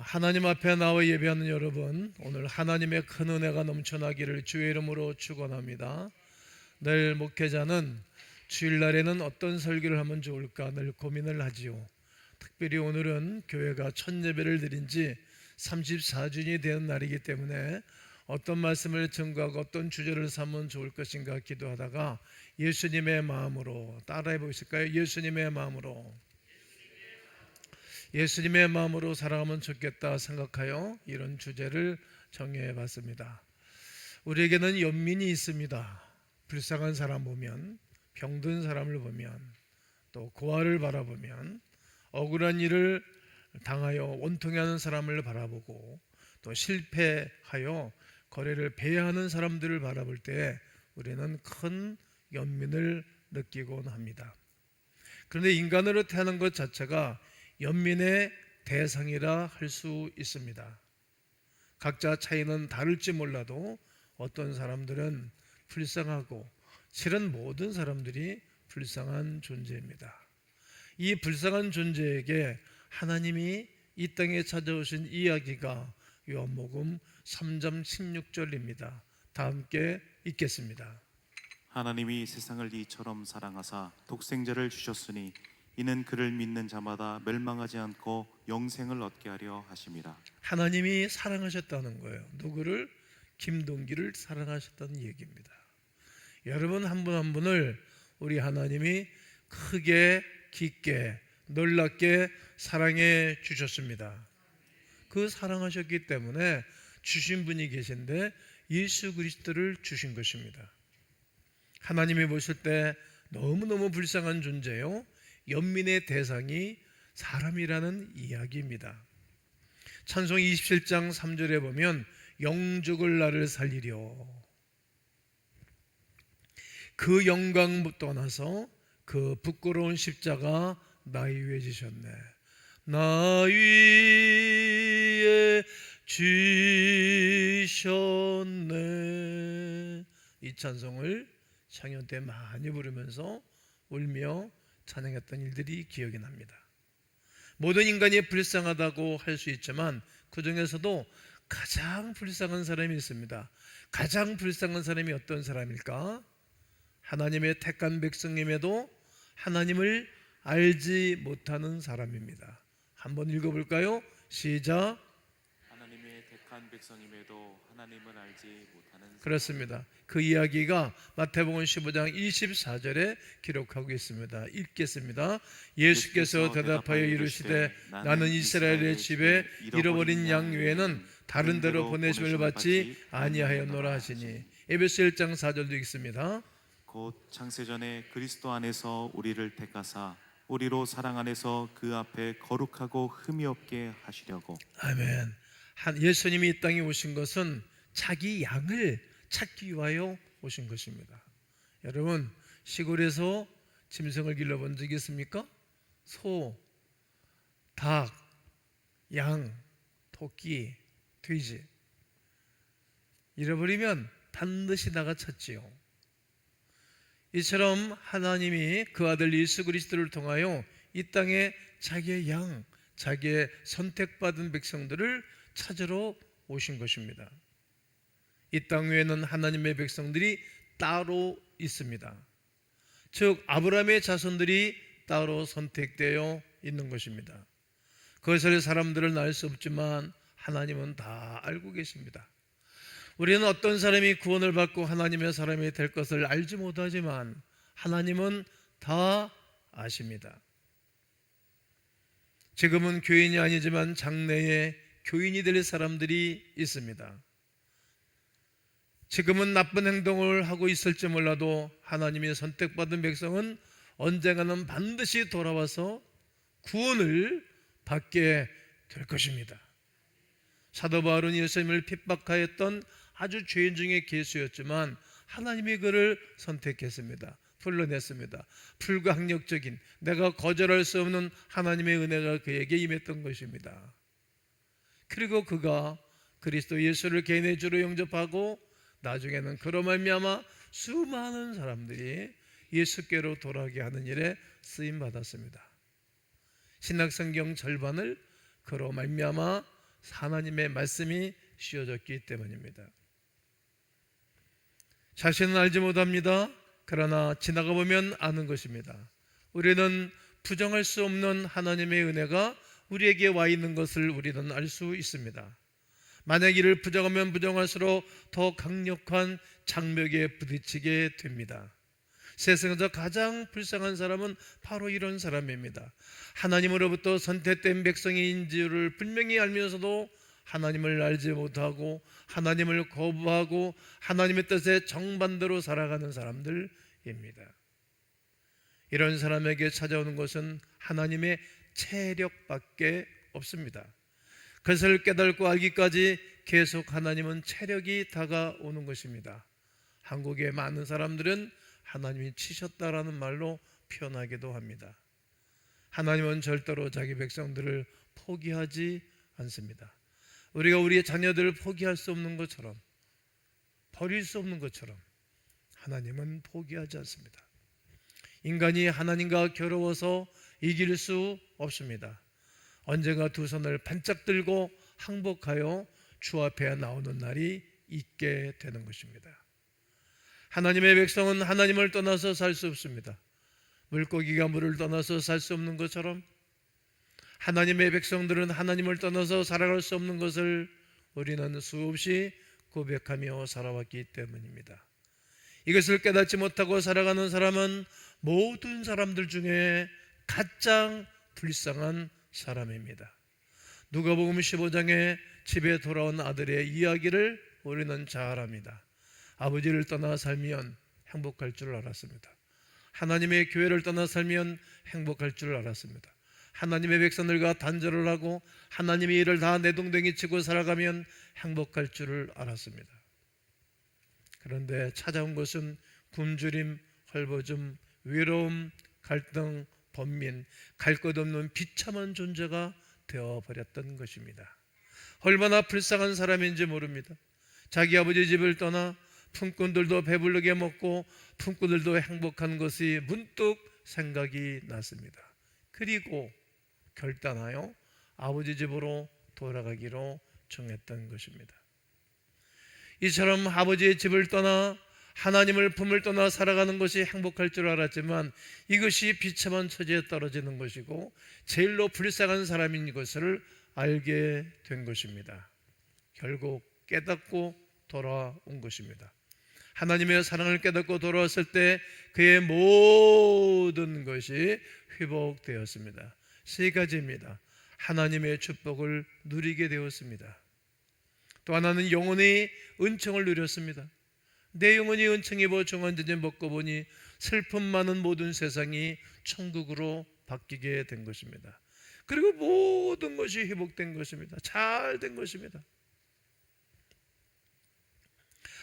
하나님 앞에 나와 예배하는 여러분, 오늘 하나님의 큰 은혜가 넘쳐나기를 주의 이름으로 축원합니다. 늘 목회자는 주일날에는 어떤 설교를 하면 좋을까 늘 고민을 하지요. 특별히 오늘은 교회가 첫 예배를 드린 지 34주년이 되는 날이기 때문에 어떤 말씀을 증거하고 어떤 주제를 삼으면 좋을 것인가 기도하다가 예수님의 마음으로 따라해 보실까요? 예수님의 마음으로 살아가면 좋겠다 생각하여 이런 주제를 정해 봤습니다. 우리에게는 연민이 있습니다. 불쌍한 사람 보면, 병든 사람을 보면, 또 고아를 바라보면, 억울한 일을 당하여 원통해하는 사람을 바라보고, 또 실패하여 거래를 배회하는 사람들을 바라볼 때 우리는 큰 연민을 느끼곤 합니다. 그런데 인간으로 태어난 것 자체가 연민의 대상이라 할 수 있습니다. 각자 차이는 다를지 몰라도 어떤 사람들은 불쌍하고, 실은 모든 사람들이 불쌍한 존재입니다. 이 불쌍한 존재에게 하나님이 이 땅에 찾아오신 이야기가 요한복음 3장 16절입니다. 다 함께 읽겠습니다. 하나님이 세상을 이처럼 사랑하사 독생자를 주셨으니 이는 그를 믿는 자마다 멸망하지 않고 영생을 얻게 하려 하심이라. 하나님이 사랑하셨다는 거예요. 누구를? 김동기를 사랑하셨다는 얘기입니다. 여러분 한 분 한 분을 우리 하나님이 크게, 깊게, 놀랍게 사랑해 주셨습니다. 그 사랑하셨기 때문에 주신 분이 계신데 예수 그리스도를 주신 것입니다. 하나님이 보실 때 너무너무 불쌍한 존재요, 연민의 대상이 사람이라는 이야기입니다. 찬송 27장 3절에 보면 영죽을 나를 살리려, 그 영광 떠나서 그 부끄러운 십자가 나 위에 지셨네. 나 위에 지셨네. 이 찬송을 창현 때 많이 부르면서 울며 찬양했던 일들이 기억이 납니다. 모든 인간이 불쌍하다고 할 수 있지만 그 중에서도 가장 불쌍한 사람이 있습니다. 가장 불쌍한 사람이 어떤 사람일까? 하나님의 택한 백성임에도 하나님을 알지 못하는 사람입니다. 한번 읽어볼까요? 시작. 하나님의 택한 백성임에도 하나님을 알지 못하는 사람. 그렇습니다. 그 이야기가 마태복음 15장 24절에 기록하고 있습니다. 읽겠습니다. 예수께서 대답하여 이르시되 나는 이스라엘의 집에 잃어버린 양 외에는 다른 데로 보내심을 받지 아니하였노라 하시니. 에베소 1장 4절도 읽습니다. 곧 창세전에 그리스도 안에서 우리를 택하사 우리로 사랑 안에서 그 앞에 거룩하고 흠이 없게 하시려고. 아멘. 예수님이 이 땅에 오신 것은 자기 양을 찾기 위하여 오신 것입니다. 여러분, 시골에서 짐승을 길러본 적이 있습니까? 소, 닭, 양, 토끼, 돼지 잃어버리면 반드시 나가 찾지요. 이처럼 하나님이 그 아들 예수 그리스도를 통하여 이 땅에 자기의 양, 자기의 선택받은 백성들을 찾으러 오신 것입니다. 이 땅 위에는 하나님의 백성들이 따로 있습니다. 즉 아브라함의 자손들이 따로 선택되어 있는 것입니다. 그것을 사람들은 알 수 없지만 하나님은 다 알고 계십니다. 우리는 어떤 사람이 구원을 받고 하나님의 사람이 될 것을 알지 못하지만 하나님은 다 아십니다. 지금은 교인이 아니지만 장래에 교인이 될 사람들이 있습니다. 지금은 나쁜 행동을 하고 있을지 몰라도 하나님의 선택받은 백성은 언젠가는 반드시 돌아와서 구원을 받게 될 것입니다. 사도 바울은 예수님을 핍박하였던 아주 죄인 중에 괴수였지만 하나님이 그를 선택했습니다. 불러냈습니다. 불가항력적인, 내가 거절할 수 없는 하나님의 은혜가 그에게 임했던 것입니다. 그리고 그가 그리스도 예수를 개인의 주로 영접하고 나중에는 그로 말미암아 수많은 사람들이 예수께로 돌아오게 하는 일에 쓰임 받았습니다. 신약성경 절반을 그로 말미암아 하나님의 말씀이 씌워졌기 때문입니다. 자신은 알지 못합니다. 그러나 지나가 보면 아는 것입니다. 우리는 부정할 수 없는 하나님의 은혜가 우리에게 와 있는 것을 우리는 알 수 있습니다. 만약 이를 부정하면 부정할수록 더 강력한 장벽에 부딪히게 됩니다. 세상에서 가장 불쌍한 사람은 바로 이런 사람입니다. 하나님으로부터 선택된 백성인 줄을 분명히 알면서도 하나님을 알지 못하고 하나님을 거부하고 하나님의 뜻에 정반대로 살아가는 사람들입니다. 이런 사람에게 찾아오는 것은 하나님의 체력밖에 없습니다. 그것을 깨닫고 알기까지 계속 하나님은 체력이 다가오는 것입니다. 한국의 많은 사람들은 하나님이 치셨다라는 말로 표현하기도 합니다. 하나님은 절대로 자기 백성들을 포기하지 않습니다. 우리가 우리의 자녀들을 포기할 수 없는 것처럼, 버릴 수 없는 것처럼 하나님은 포기하지 않습니다. 인간이 하나님과 겨루어서 이길 수 없습니다. 언젠가 두 손을 반짝 들고 항복하여 주 앞에 나오는 날이 있게 되는 것입니다. 하나님의 백성은 하나님을 떠나서 살 수 없습니다. 물고기가 물을 떠나서 살 수 없는 것처럼 하나님의 백성들은 하나님을 떠나서 살아갈 수 없는 것을 우리는 수없이 고백하며 살아왔기 때문입니다. 이것을 깨닫지 못하고 살아가는 사람은 모든 사람들 중에 가장 불쌍한 사람입니다. 누가복음 15장에 집에 돌아온 아들의 이야기를 우리는 잘 압니다. 아버지를 떠나 살면 행복할 줄 알았습니다. 하나님의 교회를 떠나 살면 행복할 줄 알았습니다. 하나님의 백성들과 단절을 하고 하나님의 일을 다 내동댕이 치고 살아가면 행복할 줄을 알았습니다. 그런데 찾아온 것은 굶주림, 헐벗음, 외로움, 갈등, 번민, 갈 것 없는 비참한 존재가 되어버렸던 것입니다. 얼마나 불쌍한 사람인지 모릅니다. 자기 아버지 집을 떠나 품꾼들도 배부르게 먹고 품꾼들도 행복한 것이 문득 생각이 났습니다. 그리고 결단하여 아버지 집으로 돌아가기로 정했던 것입니다. 이처럼 아버지의 집을 떠나 하나님을 품을 떠나 살아가는 것이 행복할 줄 알았지만 이것이 비참한 처지에 떨어지는 것이고 제일로 불쌍한 사람인 것을 알게 된 것입니다. 결국 깨닫고 돌아온 것입니다. 하나님의 사랑을 깨닫고 돌아왔을 때 그의 모든 것이 회복되었습니다. 세 가지입니다. 하나님의 축복을 누리게 되었습니다. 또 하나는 영혼의 은총을 누렸습니다. 내 영혼이 은총이 보충한지 먹고 보니 슬픔 많은 모든 세상이 천국으로 바뀌게 된 것입니다. 그리고 모든 것이 회복된 것입니다. 잘 된 것입니다.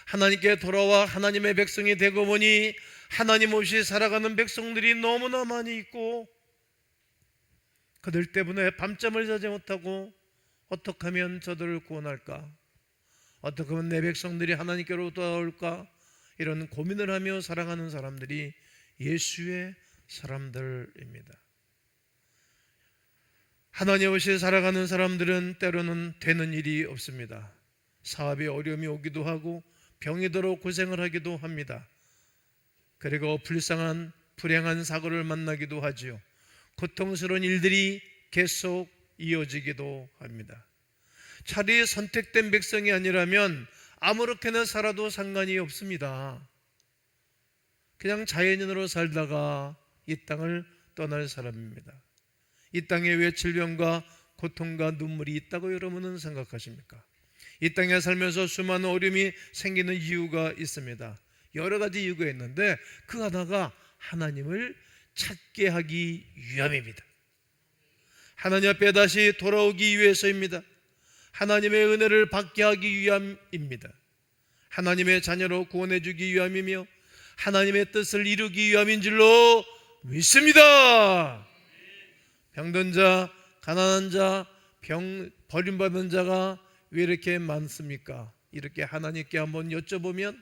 하나님께 돌아와 하나님의 백성이 되고 보니 하나님 없이 살아가는 백성들이 너무나 많이 있고 그들 때문에 밤잠을 자지 못하고 어떻게 하면 저들을 구원할까? 어떻게 하면 내 백성들이 하나님께로 돌아올까? 이런 고민을 하며 살아가는 사람들이 예수의 사람들입니다. 하나님 없이 살아가는 사람들은 때로는 되는 일이 없습니다. 사업에 어려움이 오기도 하고 병이 들어 고생을 하기도 합니다. 그리고 불쌍한 불행한 사고를 만나기도 하지요. 고통스러운 일들이 계속 이어지기도 합니다. 차라리 선택된 백성이 아니라면 아무렇게나 살아도 상관이 없습니다. 그냥 자연인으로 살다가 이 땅을 떠날 사람입니다. 이 땅에 왜 질병과 고통과 눈물이 있다고 여러분은 생각하십니까? 이 땅에 살면서 수많은 어려움이 생기는 이유가 있습니다. 여러 가지 이유가 있는데 그 하나가 하나님을 찾게 하기 위함입니다. 하나님 앞에 다시 돌아오기 위해서입니다. 하나님의 은혜를 받게 하기 위함입니다. 하나님의 자녀로 구원해 주기 위함이며 하나님의 뜻을 이루기 위함인 줄로 믿습니다. 병든 자, 가난한 자, 버림받은 자가 왜 이렇게 많습니까? 이렇게 하나님께 한번 여쭤보면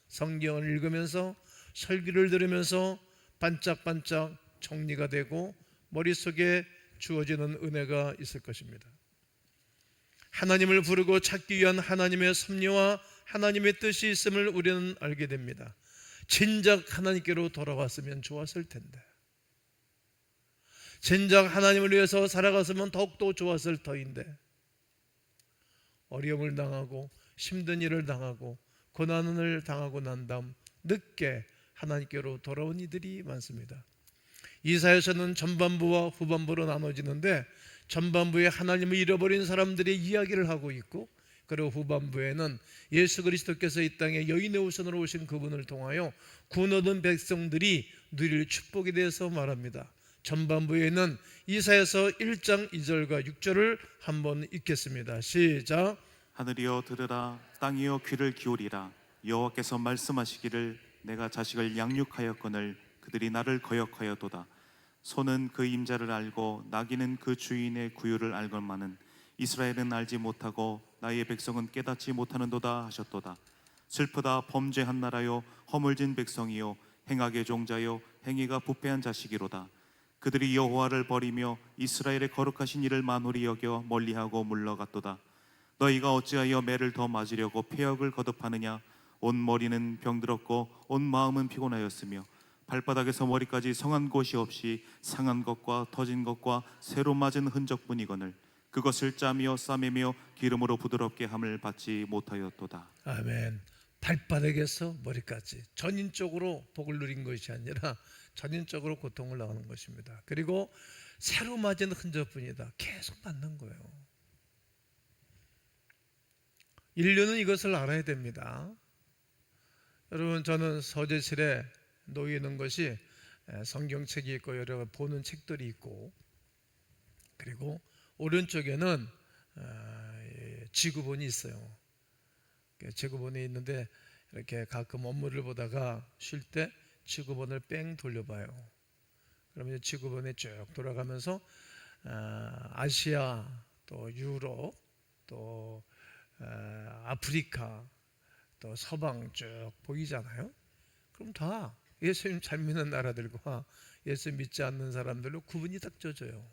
성경을 읽으면서 설교를 들으면서 반짝반짝 정리가 되고 머릿속에 주어지는 은혜가 있을 것입니다. 하나님을 부르고 찾기 위한 하나님의 섭리와 하나님의 뜻이 있음을 우리는 알게 됩니다. 진작 하나님께로 돌아왔으면 좋았을 텐데, 진작 하나님을 위해서 살아갔으면 더욱더 좋았을 터인데, 어려움을 당하고 힘든 일을 당하고 고난을 당하고 난 다음 늦게 하나님께로 돌아온 이들이 많습니다. 이사야서는 전반부와 후반부로 나눠지는데, 전반부에 하나님을 잃어버린 사람들의 이야기를 하고 있고, 그리고 후반부에는 예수 그리스도께서 이 땅에 여인의 후손으로 오신 그분을 통하여 구원 얻은 백성들이 누릴 축복에 대해서 말합니다. 전반부에는 이사야서 1장 2절과 6절을 한번 읽겠습니다. 시작. 하늘이여 들으라, 땅이여 귀를 기울이라. 여호와께서 말씀하시기를 내가 자식을 양육하였거늘 그들이 나를 거역하여도다. 소는 그 임자를 알고 나귀는 그 주인의 구유를 알건만은 이스라엘은 알지 못하고 나의 백성은 깨닫지 못하는도다 하셨도다. 슬프다, 범죄한 나라요, 허물진 백성이요, 행악의 종자요, 행위가 부패한 자식이로다. 그들이 여호와를 버리며 이스라엘의 거룩하신 이를 만홀히 여겨 멀리하고 물러갔도다. 너희가 어찌하여 매를 더 맞으려고 폐역을 거듭하느냐. 온 머리는 병들었고 온 마음은 피곤하였으며 발바닥에서 머리까지 성한 곳이 없이 상한 것과 터진 것과 새로 맞은 흔적뿐이거늘 그것을 짜며 싸매며 기름으로 부드럽게 함을 받지 못하였도다. 아멘. 발바닥에서 머리까지 전인적으로 복을 누린 것이 아니라 전인적으로 고통을 당하는 것입니다. 그리고 새로 맞은 흔적뿐이다. 계속 맞는 거예요. 인류는 이것을 알아야 됩니다. 여러분, 저는 서재실에 놓이는 것이 성경책이 있고 여러 보는 책들이 있고, 그리고 오른쪽에는 지구본이 있어요. 지구본이 있는데 이렇게 가끔 업무를 보다가 쉴 때 지구본을 뺑 돌려봐요. 그러면 지구본에 쭉 돌아가면서 아시아, 또 유럽, 또 아프리카, 또 서방 쭉 보이잖아요. 그럼 다 예수님 잘 믿는 나라들과 예수 믿지 않는 사람들로 구분이 딱 져져요.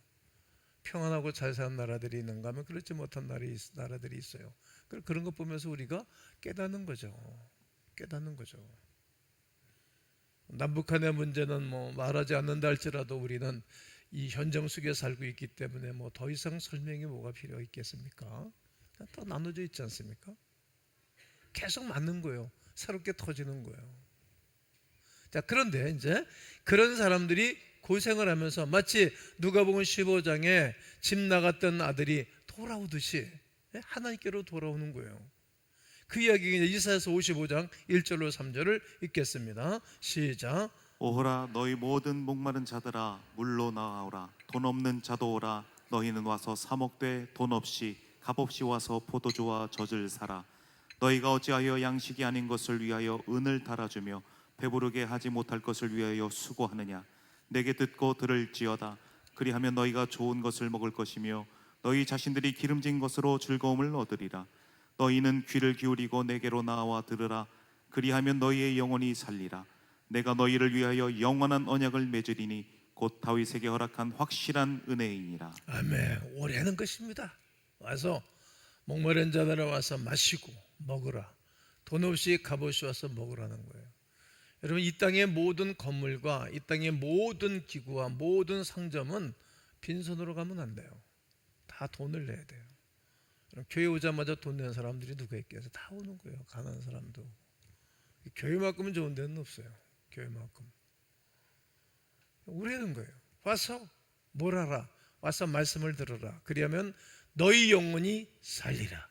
평안하고 잘 사는 나라들이 있는가 하면 그렇지 못한 나라들이 있어요. 그런 것 보면서 우리가 깨닫는 거죠. 깨닫는 거죠. 남북한의 문제는 뭐 말하지 않는다 할지라도 우리는 이 현정 속에 살고 있기 때문에 뭐 더 이상 설명이 뭐가 필요 있겠습니까? 다 나눠져 있지 않습니까? 계속 맞는 거예요. 새롭게 터지는 거예요. 자, 그런데 이제 그런 사람들이 고생을 하면서 마치 누가복음 15장에 집 나갔던 아들이 돌아오듯이 하나님께로 돌아오는 거예요. 그 이야기가 이사야서 55장 1절로 3절을 읽겠습니다. 시작. 오호라, 너희 모든 목마른 자들아 물로 나아오라. 돈 없는 자도 오라. 너희는 와서 사 먹되 돈 없이 값없이 와서 포도주와 젖을 사라. 너희가 어찌하여 양식이 아닌 것을 위하여 은을 달아주며 배부르게 하지 못할 것을 위하여 수고하느냐. 내게 듣고 들을지어다. 그리하면 너희가 좋은 것을 먹을 것이며 너희 자신들이 기름진 것으로 즐거움을 얻으리라. 너희는 귀를 기울이고 내게로 나와 들으라. 그리하면 너희의 영혼이 살리라. 내가 너희를 위하여 영원한 언약을 맺으리니 곧 다윗에게 허락한 확실한 은혜이니라. 아멘. 오래는 것입니다. 와서 목마른 자들아 와서 마시고 먹으라. 돈 없이 값없이 와서 먹으라는 거예요. 여러분, 이 땅의 모든 건물과 이 땅의 모든 기구와 모든 상점은 빈손으로 가면 안 돼요. 다 돈을 내야 돼요. 교회 오자마자 돈 내는 사람들이 누가 있겠어요? 다 오는 거예요. 가난한 사람도. 교회만큼은 좋은 데는 없어요. 교회만큼. 우리는 거예요. 와서 뭘 하라. 와서 말씀을 들어라. 그리하면 너희 영혼이 살리라.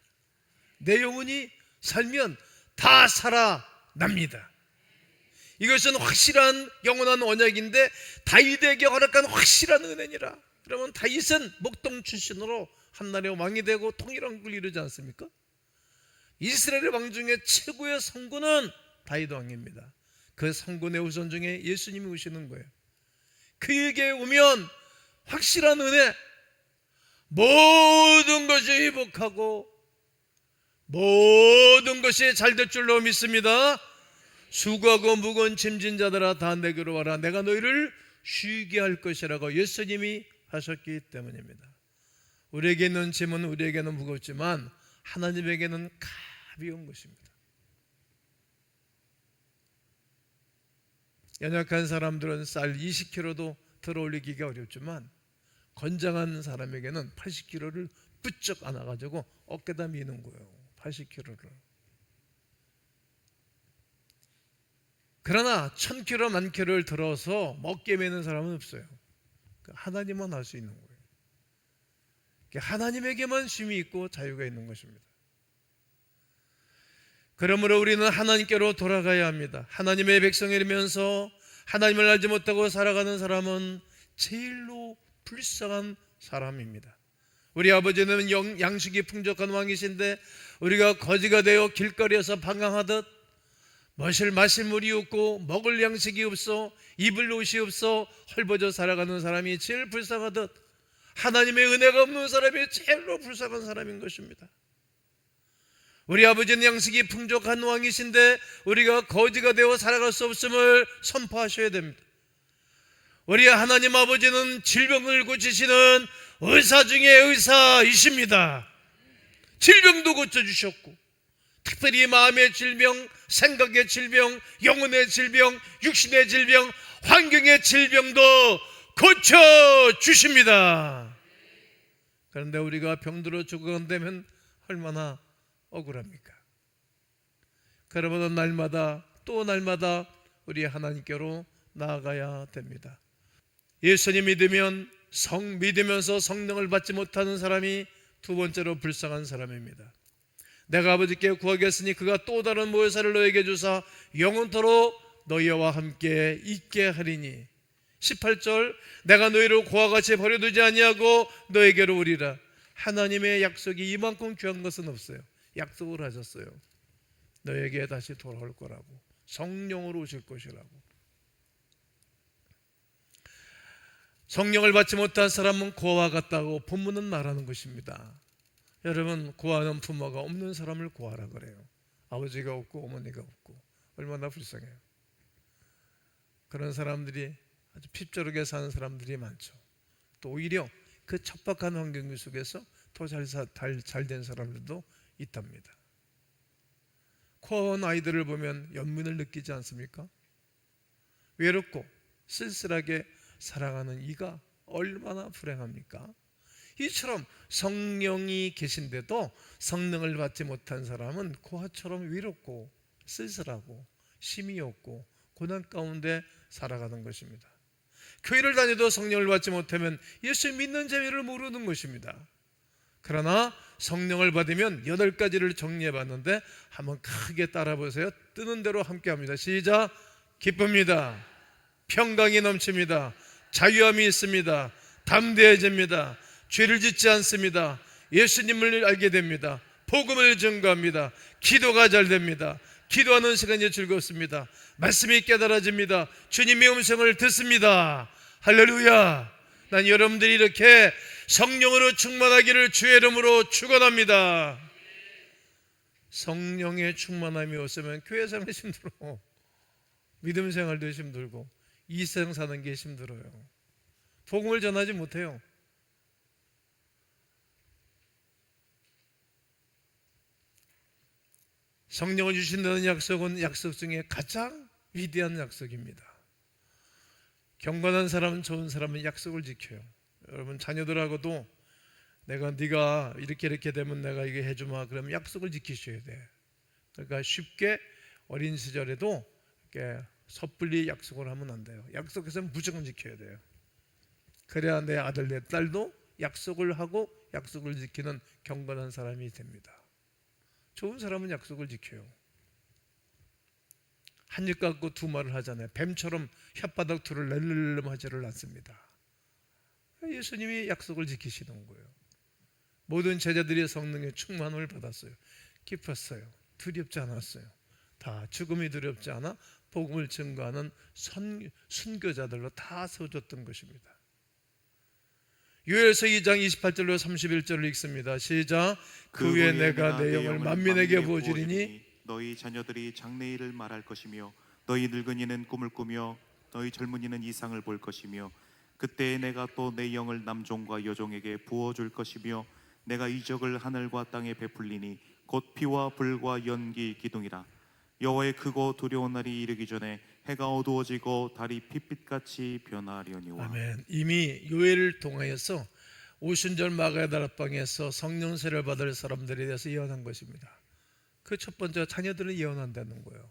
내 영혼이 살면 다 살아납니다. 이것은 확실한 영원한 언약인데 다윗에게 허락한 확실한 은혜니라. 그러면 다윗은 목동 출신으로 한나라의 왕이 되고 통일왕국을 이루지 않습니까? 이스라엘의 왕 중에 최고의 성군은 다윗 왕입니다. 그 성군의 후손 중에 예수님이 오시는 거예요. 그에게 오면 확실한 은혜, 모든 것이 회복하고 모든 것이 잘 될 줄로 믿습니다. 수고하고 무거운 짐진 자들아 다 내게로 와라. 내가 너희를 쉬게 할 것이라고 예수님이 하셨기 때문입니다. 우리에게 있는 짐은 우리에게는 무겁지만 하나님에게는 가벼운 것입니다. 연약한 사람들은 쌀 20kg도 들어 올리기가 어렵지만 건장한 사람에게는 80kg를 부쩍 안아가지고 어깨다 미는 거예요. 80kg를. 그러나 1000kg, 10,000kg를 들어서 먹게 매는 사람은 없어요. 하나님만 할 수 있는 거예요. 하나님에게만 쉼이 있고 자유가 있는 것입니다. 그러므로 우리는 하나님께로 돌아가야 합니다. 하나님의 백성이라면서 하나님을 알지 못하고 살아가는 사람은 제일로 불쌍한 사람입니다. 우리 아버지는 양식이 풍족한 왕이신데 우리가 거지가 되어 길거리에서 방황하듯 마실 물이 없고 먹을 양식이 없어 입을 옷이 없어 헐벗어 살아가는 사람이 제일 불쌍하듯 하나님의 은혜가 없는 사람이 제일로 불쌍한 사람인 것입니다. 우리 아버지는 양식이 풍족한 왕이신데 우리가 거지가 되어 살아갈 수 없음을 선포하셔야 됩니다. 우리 하나님 아버지는 질병을 고치시는 의사 중에 의사이십니다. 질병도 고쳐주셨고 특별히 마음의 질병, 생각의 질병, 영혼의 질병, 육신의 질병, 환경의 질병도 고쳐주십니다. 그런데 우리가 병들어 죽어간다면 얼마나 억울합니까? 그러면 날마다 또 날마다 우리 하나님께로 나아가야 됩니다. 예수님 믿으면서 성령을 받지 못하는 사람이 두 번째로 불쌍한 사람입니다. 내가 아버지께 구하겠으니 그가 또 다른 모회사를 너에게 주사 영원토록 너희와 함께 있게 하리니 18절 내가 너희를 고와 같이 버려두지 아니하고 너에게로 오리라. 하나님의 약속이 이만큼 귀한 것은 없어요. 약속을 하셨어요. 너에게 다시 돌아올 거라고, 성령으로 오실 것이라고. 성령을 받지 못한 사람은 고아와 같다고 본문은 말하는 것입니다. 여러분, 고아는 부모가 없는 사람을 고아라 그래요. 아버지가 없고 어머니가 없고 얼마나 불쌍해요. 그런 사람들이 아주 핍조르게 사는 사람들이 많죠. 또 오히려 그 척박한 환경 속에서 더 잘 된 사람들도 있답니다. 고아원 아이들을 보면 연민을 느끼지 않습니까? 외롭고 쓸쓸하게 살아가는 이가 얼마나 불행합니까? 이처럼 성령이 계신데도 성령을 받지 못한 사람은 고아처럼 외롭고 쓸쓸하고 쉼이 없고 고난 가운데 살아가는 것입니다. 교회를 다녀도 성령을 받지 못하면 예수 믿는 재미를 모르는 것입니다. 그러나 성령을 받으면 8가지를 정리해 봤는데 한번 크게 따라 보세요. 뜨는 대로 함께 합니다. 시작. 기쁩니다. 평강이 넘칩니다. 자유함이 있습니다. 담대해집니다. 죄를 짓지 않습니다. 예수님을 알게 됩니다. 복음을 증거합니다. 기도가 잘 됩니다. 기도하는 시간이 즐겁습니다. 말씀이 깨달아집니다. 주님의 음성을 듣습니다. 할렐루야. 난 여러분들이 이렇게 성령으로 충만하기를 주의 이름으로 축원합니다. 성령의 충만함이 없으면 교회 생활이 힘들어. 믿음 생활도 힘들고 이 세상 사는 게 힘들어요. 복음을 전하지 못해요. 성령을 주신다는 약속은 약속 중에 가장 위대한 약속입니다. 경건한 사람은, 좋은 사람은 약속을 지켜요. 여러분, 자녀들하고도 네가 이렇게 되면 내가 이게 해주마 그러면 약속을 지키셔야 돼. 그러니까 쉽게 어린 시절에도 이렇게 섣불리 약속을 하면 안 돼요. 약속해서는 무조건 지켜야 돼요. 그래야 내 아들 내 딸도 약속을 하고 약속을 지키는 경건한 사람이 됩니다. 좋은 사람은 약속을 지켜요. 한 입 갖고 두 말을 하잖아요. 뱀처럼 혓바닥 둘을 낼름 하지를 않습니다. 예수님이 약속을 지키시는 거예요. 모든 제자들이 성령의 충만함을 받았어요. 기뻤어요. 두렵지 않았어요. 다 죽음이 두렵지 않아 복음을 증거하는 순교자들로 다 세워졌던 것입니다. 요엘서 2장 28절로 31절을 읽습니다. 시작. 그 후에 내가 내 영을 만민에게 부어주리니 너희 자녀들이 장래일을 말할 것이며 너희 늙은이는 꿈을 꾸며 너희 젊은이는 이상을 볼 것이며 그때 내가 또 내 영을 남종과 여종에게 부어줄 것이며 내가 이적을 하늘과 땅에 베풀리니 곧 피와 불과 연기 기둥이라. 여호와의 크고 두려운 날이 이르기 전에 해가 어두워지고 달이 핏빛같이 변하려니와. 아멘. 이미 요엘을 통하여서 오순절 마가의 다락방에서 성령 세례를 받을 사람들에 대해서 예언한 것입니다. 그 첫 번째, 자녀들은 예언한다는 거예요.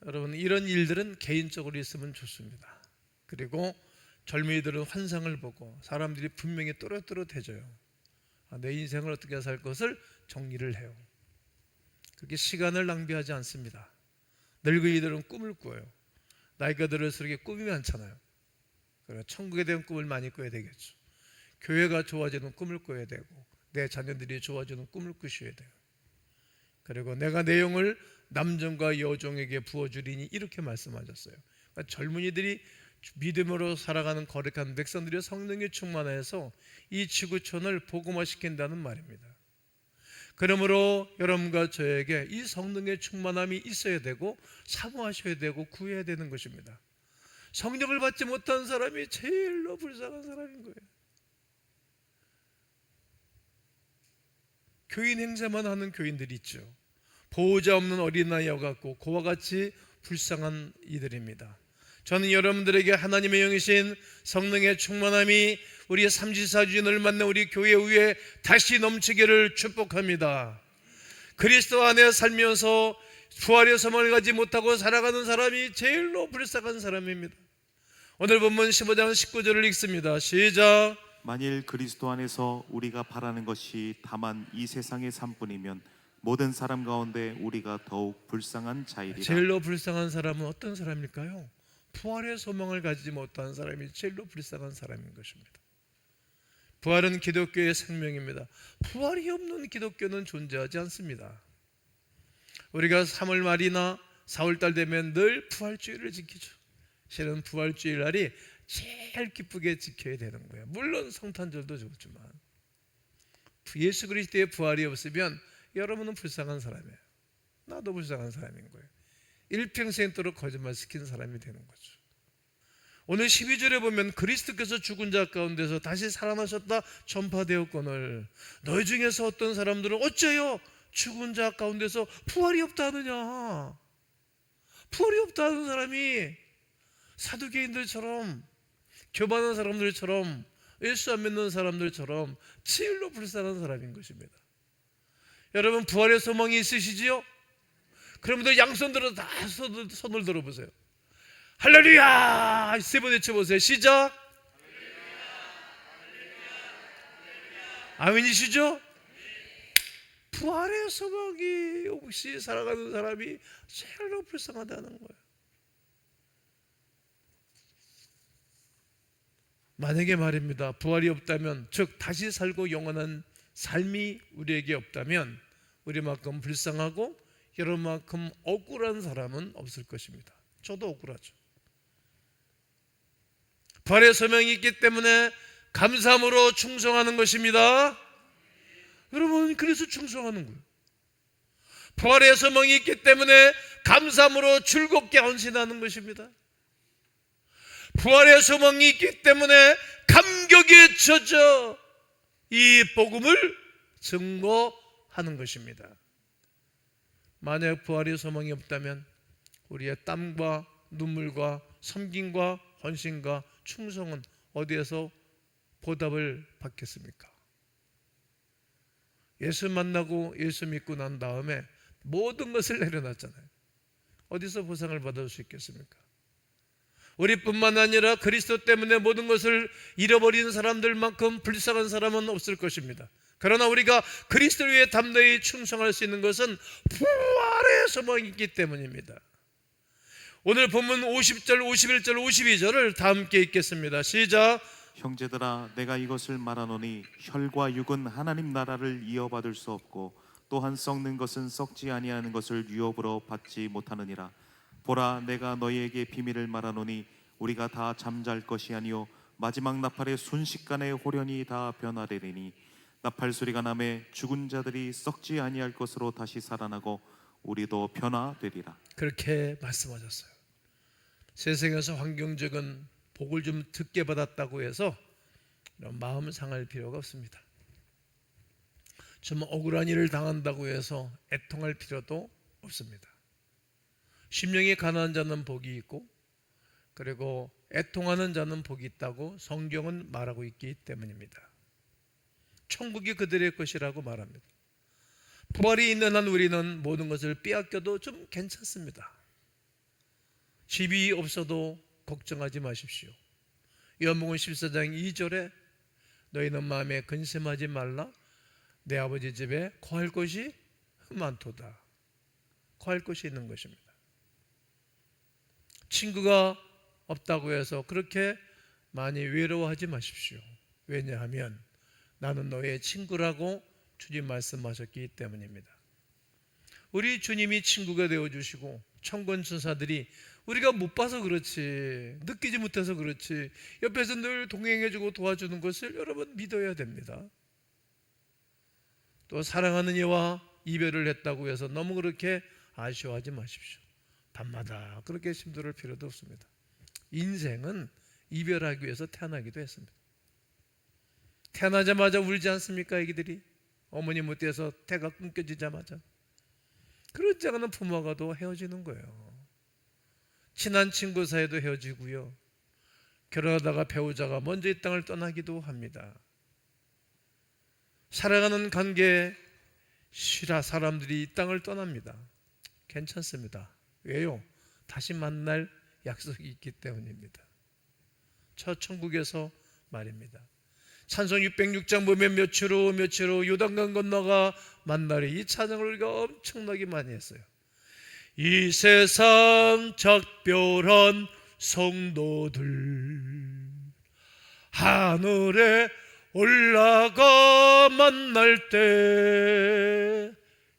여러분, 이런 일들은 개인적으로 있으면 좋습니다. 그리고 젊은이들은 환상을 보고 사람들이 분명히 또렷또렷해져요. 내 인생을 어떻게 살 것을 정리를 해요. 그렇게 시간을 낭비하지 않습니다. 늙은이들은 꿈을 꿔요. 나이가 들을수록 꿈이 많잖아요. 그래, 천국에 대한 꿈을 많이 꿔야 되겠죠. 교회가 좋아지는 꿈을 꿔야 되고 내 자녀들이 좋아지는 꿈을 꾸셔야 돼요. 그리고 내가 내 영을 남종과 여종에게 부어주리니 이렇게 말씀하셨어요. 그러니까 젊은이들이 믿음으로 살아가는 거룩한 백성들이 성령에 충만해서 이 지구촌을 복음화시킨다는 말입니다. 그러므로 여러분과 저에게 이 성령의 충만함이 있어야 되고 사모하셔야 되고 구해야 되는 것입니다. 성령을 받지 못한 사람이 제일로 불쌍한 사람인 거예요. 교인 행세만 하는 교인들이 있죠. 보호자 없는 어린아이와 같고 그와 같이 불쌍한 이들입니다. 저는 여러분들에게 하나님의 영이신 성령의 충만함이 우리 34주년을 맞는 우리 교회 위에 다시 넘치기를 축복합니다. 그리스도 안에 살면서 부활의 소망을 가지 못하고 살아가는 사람이 제일로 불쌍한 사람입니다. 오늘 본문 15장 19절을 읽습니다. 시작. 만일 그리스도 안에서 우리가 바라는 것이 다만 이 세상의 삶뿐이면 모든 사람 가운데 우리가 더욱 불쌍한 자이리라. 제일로 불쌍한 사람은 어떤 사람일까요? 부활의 소망을 가지지 못한 사람이 제일로 불쌍한 사람인 것입니다. 부활은 기독교의 생명입니다. 부활이 없는 기독교는 존재하지 않습니다. 우리가 3월 말이나 4월달 되면 늘 부활주일을 지키죠. 실은 부활주일 날이 제일 기쁘게 지켜야 되는 거예요. 물론 성탄절도 좋지만 예수 그리스도의 부활이 없으면 여러분은 불쌍한 사람이에요. 나도 불쌍한 사람인 거예요. 일평생도록 거짓말시킨 사람이 되는 거죠. 오늘 12절에 보면 그리스도께서 죽은 자 가운데서 다시 살아나셨다 전파되었거늘 너희 중에서 어떤 사람들은 어째요 죽은 자 가운데서 부활이 없다 하느냐. 부활이 없다 하는 사람이 사두개인들처럼 교만한 사람들처럼 예수 안 믿는 사람들처럼 제일로 불쌍한 사람인 것입니다. 여러분, 부활의 소망이 있으시지요? 그러면 양손 들어 다 손을 들어보세요. 할렐루야! 세 번 외쳐보세요. 시작. 아멘이시죠? 부활의 소망이 혹시 살아가는 사람이 제일로 불쌍하다는 거예요. 만약에 말입니다, 부활이 없다면, 즉 다시 살고 영원한 삶이 우리에게 없다면 우리만큼 불쌍하고 여러분만큼 억울한 사람은 없을 것입니다. 저도 억울하죠. 부활의 소명이 있기 때문에 감사함으로 충성하는 것입니다. 여러분, 그래서 충성하는 거예요. 부활의 소명이 있기 때문에 감사함으로 즐겁게 헌신하는 것입니다. 부활의 소망이 있기 때문에 감격에 젖어 이 복음을 증거하는 것입니다. 만약 부활의 소망이 없다면 우리의 땀과 눈물과 섬김과 헌신과 충성은 어디에서 보답을 받겠습니까? 예수 만나고 예수 믿고 난 다음에 모든 것을 내려놨잖아요. 어디서 보상을 받을 수 있겠습니까? 우리뿐만 아니라 그리스도 때문에 모든 것을 잃어버린 사람들만큼 불쌍한 사람은 없을 것입니다. 그러나 우리가 그리스도를 위해 담대히 충성할 수 있는 것은 부활의 소망이 있기 때문입니다. 오늘 본문 50절, 51절, 52절을 다 함께 읽겠습니다. 시작. 형제들아, 내가 이것을 말하노니 혈과 육은 하나님 나라를 이어받을 수 없고 또한 썩는 것은 썩지 아니하는 것을 유업으로 받지 못하느니라. 보라, 내가 너희에게 비밀을 말하노니 우리가 다 잠잘 것이 아니요 마지막 나팔의 순식간에 호련히 다 변화되리니 나팔 소리가 나매 죽은 자들이 썩지 아니할 것으로 다시 살아나고 우리도 변화되리라. 그렇게 말씀하셨어요. 세상에서 환경적인 복을 좀 듣게 받았다고 해서 마음 상할 필요가 없습니다. 좀 억울한 일을 당한다고 해서 애통할 필요도 없습니다. 심령이 가난한 자는 복이 있고, 그리고 애통하는 자는 복이 있다고 성경은 말하고 있기 때문입니다. 천국이 그들의 것이라고 말합니다. 부활이 있는 한 우리는 모든 것을 빼앗겨도 좀 괜찮습니다. 집이 없어도 걱정하지 마십시오. 요한복음 14장 2절에 너희는 마음에 근심하지 말라. 내 아버지 집에 거할 곳이 많도다. 거할 곳이 있는 것입니다. 친구가 없다고 해서 그렇게 많이 외로워하지 마십시오. 왜냐하면 나는 너의 친구라고 주님 말씀하셨기 때문입니다. 우리 주님이 친구가 되어주시고 천군천사들이 우리가 못 봐서 그렇지, 느끼지 못해서 그렇지, 옆에서 늘 동행해주고 도와주는 것을 여러분 믿어야 됩니다. 또 사랑하는 이와 이별을 했다고 해서 너무 그렇게 아쉬워하지 마십시오. 밤마다 그렇게 힘들을 필요도 없습니다. 인생은 이별하기 위해서 태어나기도 했습니다. 태어나자마자 울지 않습니까? 아기들이 어머니 못돼서 태가 끊겨지자마자. 그렇지 않은 부모가도 헤어지는 거예요. 친한 친구 사이도 헤어지고요. 결혼하다가 배우자가 먼저 이 땅을 떠나기도 합니다. 살아가는 관계 쉬라 사람들이 이 땅을 떠납니다. 괜찮습니다. 왜요? 다시 만날 약속이 있기 때문입니다. 저 천국에서 말입니다. 찬송 606장 보면 며칠 후 요단강 건너가 만나리, 이 찬양을 우리가 엄청나게 많이 했어요. 이 세상 작별한 성도들 하늘에 올라가 만날 때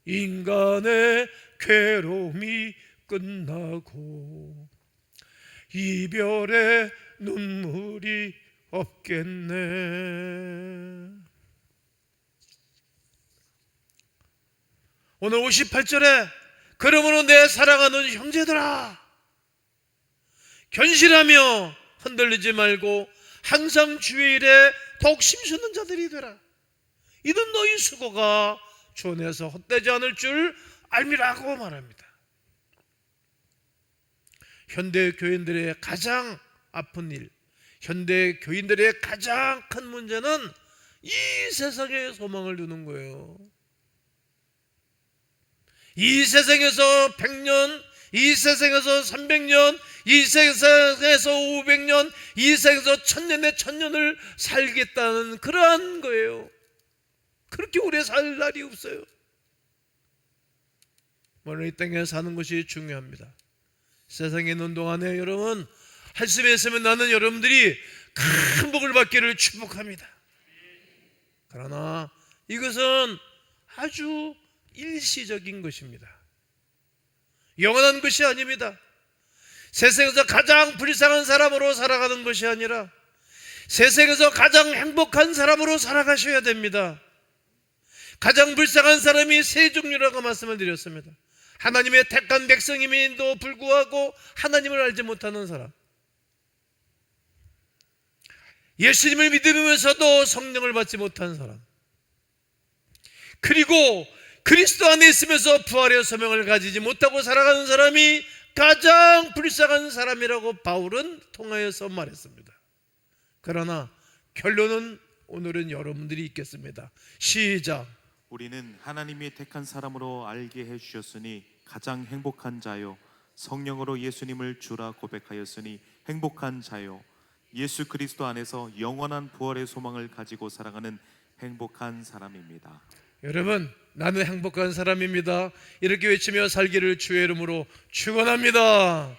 인간의 괴로움이 끝나고 이별의 눈물이 없겠네. 오늘 58절에 그러므로 내 사랑하는 형제들아 견실하며 흔들리지 말고 항상 주의 일에 더욱 힘쓰는 자들이 되라. 이는 너희 수고가 주 안에서 헛되지 않을 줄 알미라고 말합니다. 현대 교인들의 가장 아픈 일, 현대 교인들의 가장 큰 문제는 이 세상에 소망을 두는 거예요. 이 세상에서 100년, 이 세상에서 300년, 이 세상에서 500년, 이 세상에서 1000년의 1000년을 살겠다는 그러한 거예요. 그렇게 오래 살 날이 없어요. 오늘 이 땅에 사는 것이 중요합니다. 세상에 있는 동안에 여러분 할 수 있으면 나는 여러분들이 큰 복을 받기를 축복합니다. 그러나 이것은 아주 일시적인 것입니다. 영원한 것이 아닙니다. 세상에서 가장 불쌍한 사람으로 살아가는 것이 아니라 세상에서 가장 행복한 사람으로 살아가셔야 됩니다. 가장 불쌍한 사람이 세 종류라고 말씀을 드렸습니다. 하나님의 택한 백성임에도 불구하고 하나님을 알지 못하는 사람, 예수님을 믿으면서도 성령을 받지 못한 사람, 그리고 그리스도 안에 있으면서 부활의 소명을 가지지 못하고 살아가는 사람이 가장 불쌍한 사람이라고 바울은 통하여서 말했습니다. 그러나 결론은 오늘은 여러분들이 있겠습니다. 시작. 우리는 하나님이 택한 사람으로 알게 해주셨으니 가장 행복한 자요, 성령으로 예수님을 주라 고백하였으니 행복한 자요, 예수 그리스도 안에서 영원한 부활의 소망을 가지고 살아가는 행복한 사람입니다. 여러분, 나는 행복한 사람입니다. 이렇게 외치며 살기를 주의 이름으로 축원합니다.